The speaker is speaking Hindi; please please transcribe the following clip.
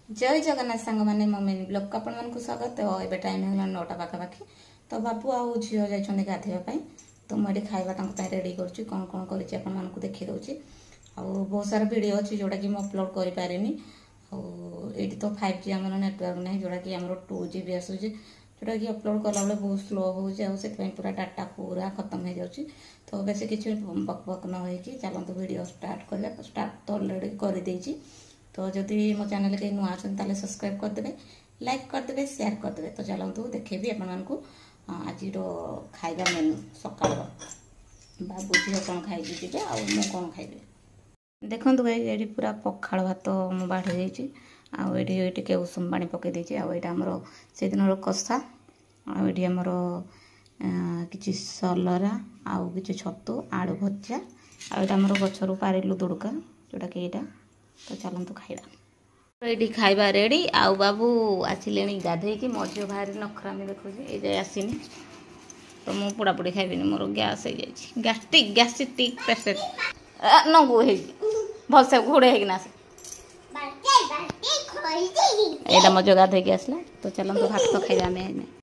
जय जगन्नाथ सांग मैंने मो मिनी ब्लॉग को आपण मानक स्वागत। ए टाइम है 9टा पाखापाखि तो बाबू आउ झी जाइए गाधेवाई तो मुझे खाଇବା रेडी करुँच कौन कौन कर देखी दूसरी बहुत सारा वीडियो अच्छी जोटा कि अपलोड कर पारे ये तो 5G आम नेटवर्क ना जोटा कि आम 2G भी आसूँ जोटा कि अपलोड कला बेले बहुत स्लो हो पूरा डाटा पूरा खत्म हो जाऊँगी तो बेस किसी बक बक न हो चलते वीडियो स्टार्ट कर स्टार्ट तो अलरेडी कर तो जदि मो चैनल कहीं नुआ अच्छे सब्सक्राइब करदे लाइक करदे शेयर करदे तो चलतु देखेबी आपको आज खाଇବା मेनू सकाळ बाबू झील कौन खाई जी आउ कौन खाइबे देखो ये पूरा पखाड़ भात मु बाढ़ी जाइए उषुम पानी पकई आमर से दिन कषा आमर कि सलरा आउ कि छतु आलू भजा आमर गचर पारिलु दुड़का जोटा कि यहाँ तो चलतु खाइबा ये खाइबा रेडी आउ बाबू आसिले गाधे कि मो झील भारी नखरामी देखुँ ये जाए आसनी तो मु पोड़ापोड़ी खाइबी मोर गैस हो गैस्ट्रिक पेसेंट नगु भलसे घोड़े होना यहाँ मो जो गाधे आसला तो चलते भात तो खाइबा।